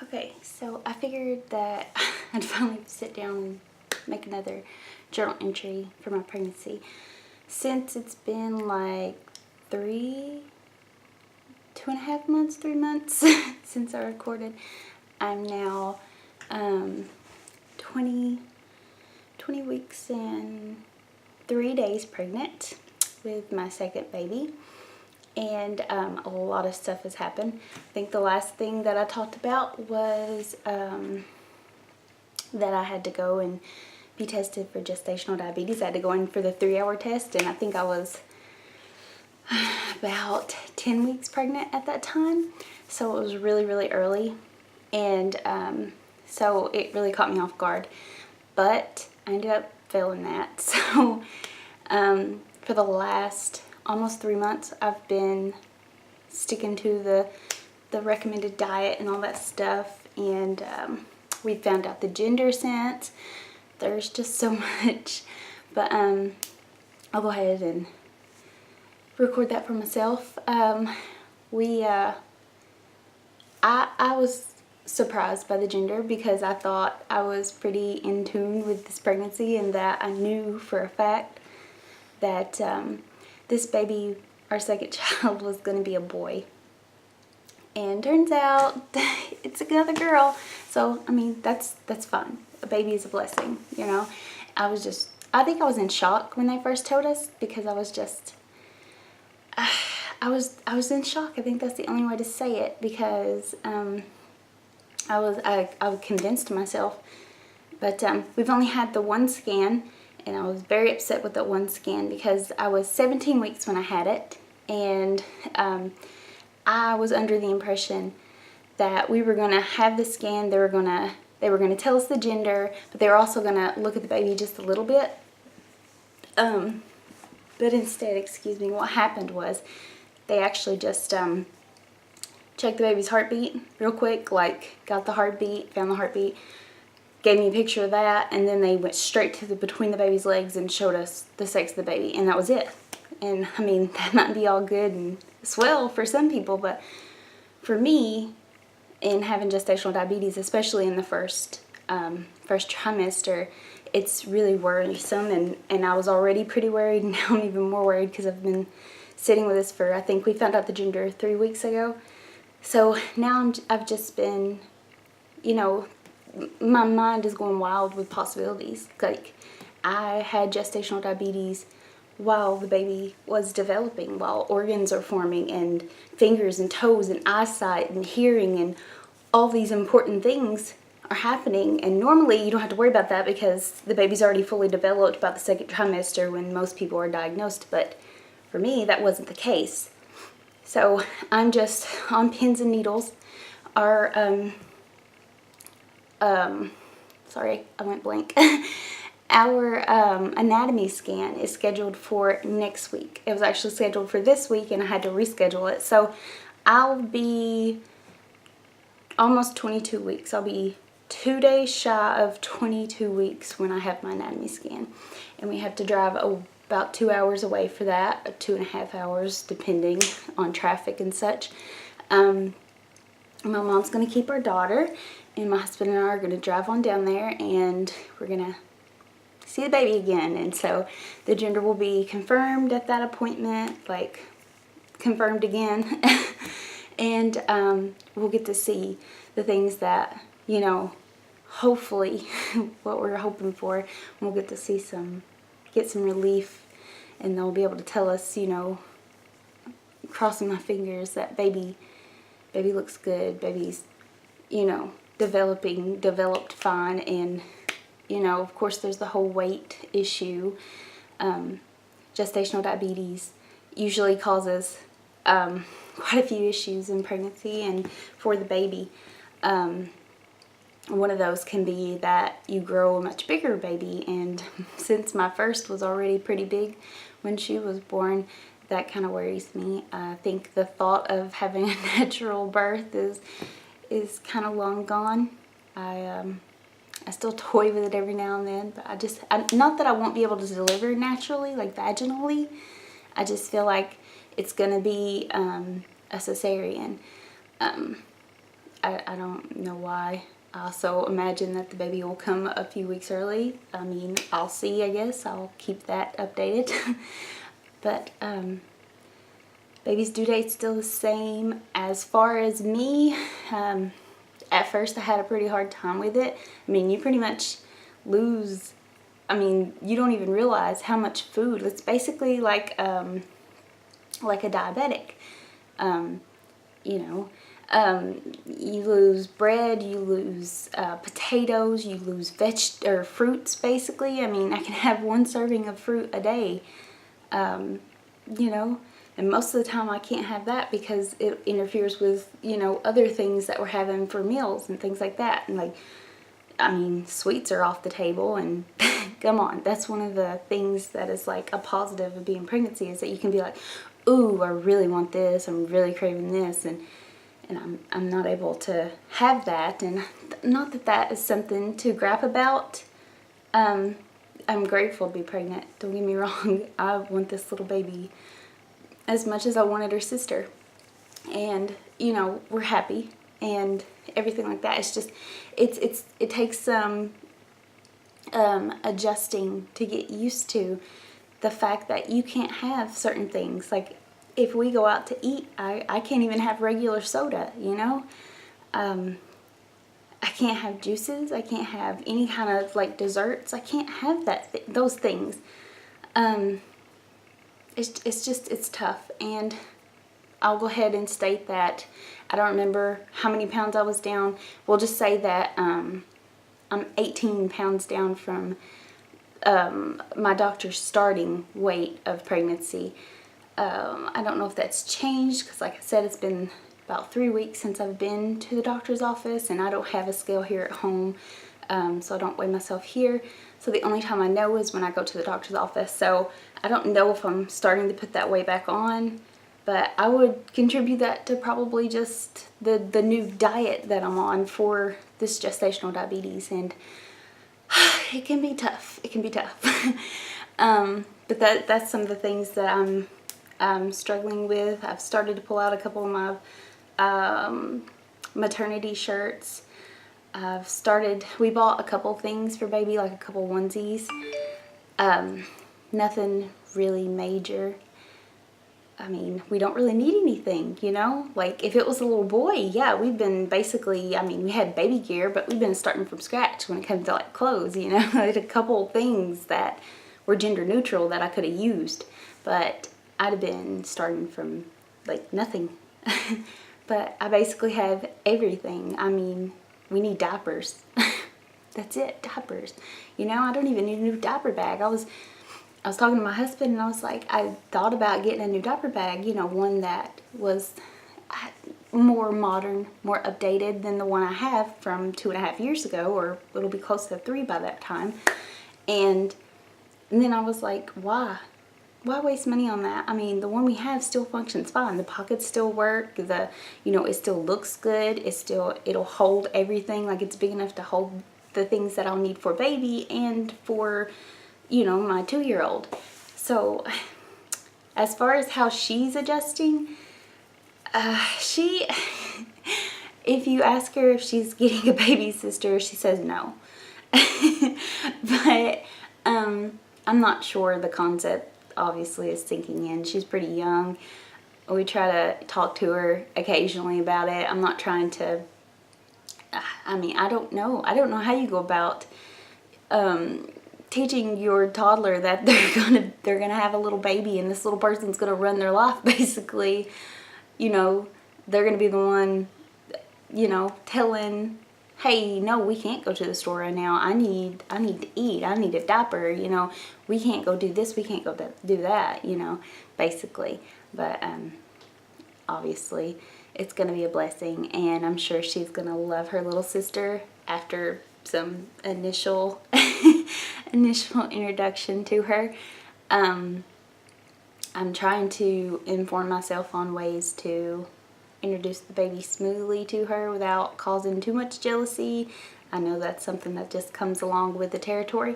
Okay, so I figured that I'd finally sit down and make another journal entry for my pregnancy. Since it's been like 3 months since I recorded, I'm now 20 weeks and 3 days pregnant with my second baby. And a lot of stuff has happened. I think the last thing that I talked about was that I had to go and be tested for gestational diabetes. I had to go in for the 3-hour test, and I think I was about 10 weeks pregnant at that time. So it was really, really early, and so it really caught me off guard. But I ended up failing that. So for the last almost 3 months, I've been sticking to the recommended diet and all that stuff, and we found out the gender sense. There's just so much, but I'll go ahead and record that for myself. I was surprised by the gender because I thought I was pretty in tune with this pregnancy, and that I knew for a fact that this baby, our second child, was going to be a boy. And turns out it's another girl. So, I mean, that's fun. A baby is a blessing, you know. I think I was in shock when they first told us, because I was just, I was in shock. I think that's the only way to say it, because I was convinced myself. But we've only had the one scan, and I was very upset with that one scan because I was 17 weeks when I had it, and I was under the impression that we were going to have the scan. They were going to tell us the gender, but they were also going to look at the baby just a little bit. But instead, what happened was they actually just checked the baby's heartbeat real quick, like got the heartbeat, found the heartbeat, gave me a picture of that, and then they went straight to between the baby's legs and showed us the sex of the baby, and that was it. And I mean, that might be all good and swell for some people, but for me, in having gestational diabetes, especially in the first trimester, it's really worrisome, and I was already pretty worried, and now I'm even more worried because I've been sitting with this for, I think we found out the gender 3 weeks ago. So now I've just been, you know, my mind is going wild with possibilities. Like, I had gestational diabetes while the baby was developing, while organs are forming, and fingers and toes and eyesight and hearing and all these important things are happening. And normally you don't have to worry about that because the baby's already fully developed about the second trimester when most people are diagnosed. But for me, that wasn't the case. So I'm just on pins and needles. Our sorry, I went blank. Our anatomy scan is scheduled for next week. It was actually scheduled for this week, and I had to reschedule it. So I'll be almost 22 weeks. I'll be 2 days shy of 22 weeks when I have my anatomy scan. And we have to drive about 2 hours away for that, 2.5 hours, depending on traffic and such. My mom's going to keep our daughter, and my husband and I are going to drive on down there, and we're going to see the baby again. And so the gender will be confirmed at that appointment, like confirmed again. And we'll get to see the things that, you know, hopefully what we're hoping for. We'll get to see get some relief, and they'll be able to tell us, you know, crossing my fingers, that baby looks good, baby's, you know, developed fine. And, you know, of course there's the whole weight issue. Gestational diabetes usually causes quite a few issues in pregnancy and for the baby. One of those can be that you grow a much bigger baby, and since my first was already pretty big when she was born, that kind of worries me. I think the thought of having a natural birth is kind of long gone. I still toy with it every now and then, but not that I won't be able to deliver naturally, like vaginally. I just feel like it's going to be a cesarean. I don't know why. I also imagine that the baby will come a few weeks early. I mean, I'll see, I guess. I'll keep that updated. But baby's due date's still the same. As far as me, at first I had a pretty hard time with it. I mean, you pretty much lose, I mean, you don't even realize how much food. It's basically like a diabetic. You know, you lose bread, you lose potatoes, you lose fruits basically. I mean, I can have one serving of fruit a day, you know, and most of the time I can't have that because it interferes with, you know, other things that we're having for meals and things like that. And like, I mean, sweets are off the table, and come on, that's one of the things that is like a positive of being pregnancy, is that you can be like, ooh, I really want this, I'm really craving this, and I'm not able to have that. And not that that is something to grab about. I'm grateful to be pregnant, don't get me wrong. I want this little baby as much as I wanted her sister, and you know, we're happy and everything like that. It's just, it takes some adjusting to get used to the fact that you can't have certain things. Like if we go out to eat, I can't even have regular soda, you know. I can't have juices, I can't have any kind of like desserts, I can't have those things. It's tough. And I'll go ahead and state that I don't remember how many pounds I was down. We'll just say that I'm 18 pounds down from my doctor's starting weight of pregnancy. I don't know if that's changed because, like I said, it's been about 3 weeks since I've been to the doctor's office, and I don't have a scale here at home, so I don't weigh myself here. So the only time I know is when I go to the doctor's office. So I don't know if I'm starting to put that weight back on, but I would contribute that to probably just the new diet that I'm on for this gestational diabetes, and it can be tough. It can be tough. But that's some of the things that I'm struggling with. I've started to pull out a couple of my maternity shirts. We bought a couple things for baby, like a couple onesies. Nothing really major. I mean, we don't really need anything, you know? Like, if it was a little boy, yeah, we've been basically, I mean, we had baby gear, but we've been starting from scratch when it comes to, like, clothes, you know? I had a couple things that were gender neutral that I could have used, but I'd have been starting from, like, nothing. But I basically have everything. I mean, we need diapers. That's it, diapers. You know, I don't even need a new diaper bag. I was talking to my husband, and I was like, I thought about getting a new diaper bag, you know, one that was more modern, more updated than the one I have from 2.5 years ago, or it'll be close to 3 by that time. And then I was like, why waste money on that? I mean, the one we have still functions fine. The pockets still work. You know, it still looks good. It'll hold everything. Like, it's big enough to hold the things that I'll need for baby and for, you know, my 2-year-old. So as far as how she's adjusting, if you ask her if she's getting a baby sister, she says no. But I'm not sure the concept obviously is sinking in. She's pretty young. We try to talk to her occasionally about it. I'm not trying to, I mean, I don't know how you go about teaching your toddler that they're gonna have a little baby, and this little person's gonna run their life basically. You know, they're gonna be the one, you know, telling, hey, no, we can't go to the store right now. I need to eat. I need a diaper. You know, we can't go do this. We can't go do that. You know, basically. But obviously, it's gonna be a blessing, and I'm sure she's gonna love her little sister after some initial introduction to her. I'm trying to inform myself on ways to introduce the baby smoothly to her without causing too much jealousy. I know that's something that just comes along with the territory,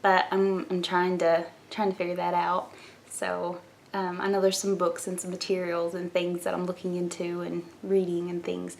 but I'm trying to figure that out. So I know there's some books and some materials and things that I'm looking into and reading and things,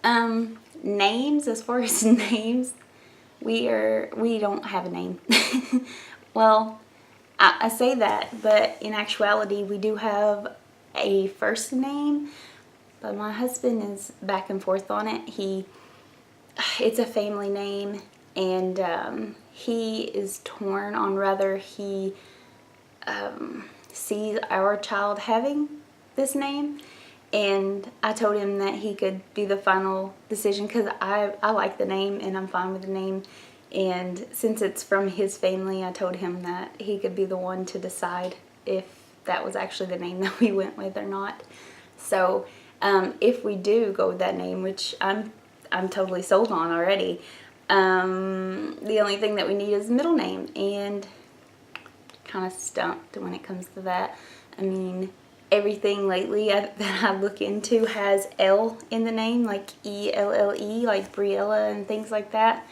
Names, as far as names, we don't have a name. Well, I say that, but in actuality, we do have a first name, but my husband is back and forth on it. It's a family name, and he is torn on whether he sees our child having this name. And I told him that he could be the final decision, because I like the name and I'm fine with the name. And since it's from his family, I told him that he could be the one to decide if that was actually the name that we went with or not. So if we do go with that name, which I'm totally sold on already, the only thing that we need is a middle name, and kind of stumped when it comes to that. I mean, everything lately that I look into has L in the name, like E-L-L-E, like Briella and things like that.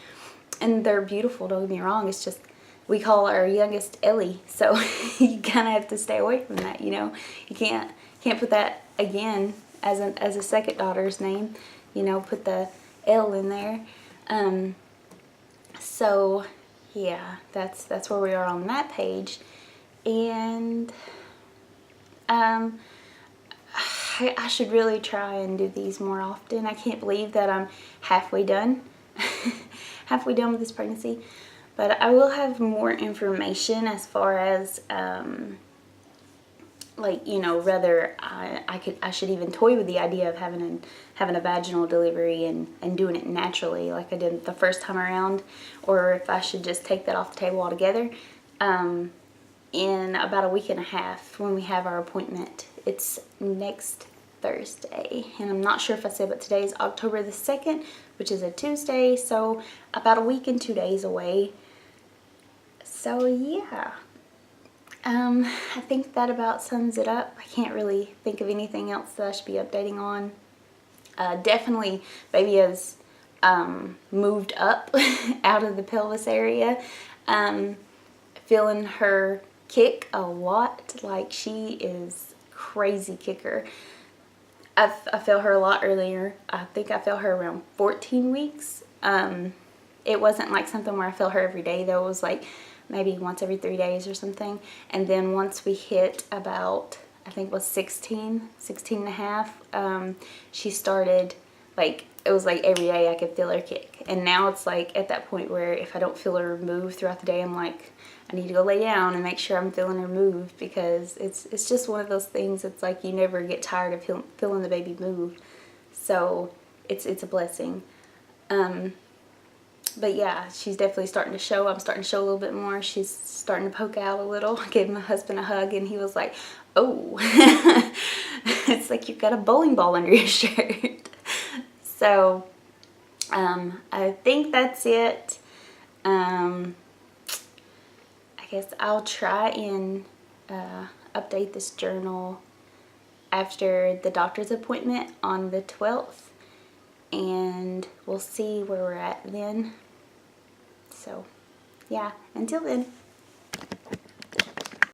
And they're beautiful, don't get me wrong. It's just, we call our youngest Ellie, so you kind of have to stay away from that, you know. You can't put that again as a second daughter's name, you know, put the L in there. So yeah, that's where we are on that page. And I should really try and do these more often. I can't believe that I'm halfway done. Halfway done with this pregnancy. But I will have more information as far as like, you know, whether I should even toy with the idea of having a vaginal delivery and doing it naturally like I did the first time around, or if I should just take that off the table altogether. In about a week and a half, when we have our appointment. It's next Thursday, and I'm not sure if I said, but today is October the 2nd, which is a Tuesday, so about a week and 2 days away. So yeah, I think that about sums it up. I can't really think of anything else that I should be updating on. Definitely baby has moved up out of the pelvis area. Feeling her kick a lot. Like, she is crazy kicker. I felt her a lot earlier. I think I felt her around 14 weeks. It wasn't like something where I felt her every day though. It was like maybe once every 3 days or something. And then once we hit about, I think it was 16 and a half, she started, like, it was like every day I could feel her kick. And now it's like at that point where if I don't feel her move throughout the day, I'm like, I need to go lay down and make sure I'm feeling her move, because it's just one of those things. It's like you never get tired of feeling the baby move. So it's a blessing. But yeah, she's definitely starting to show. I'm starting to show a little bit more. She's starting to poke out a little. I gave my husband a hug and he was like, oh, it's like you've got a bowling ball under your shirt. So I think that's it. I guess I'll try and update this journal after the doctor's appointment on the 12th, and we'll see where we're at then. So yeah, until then.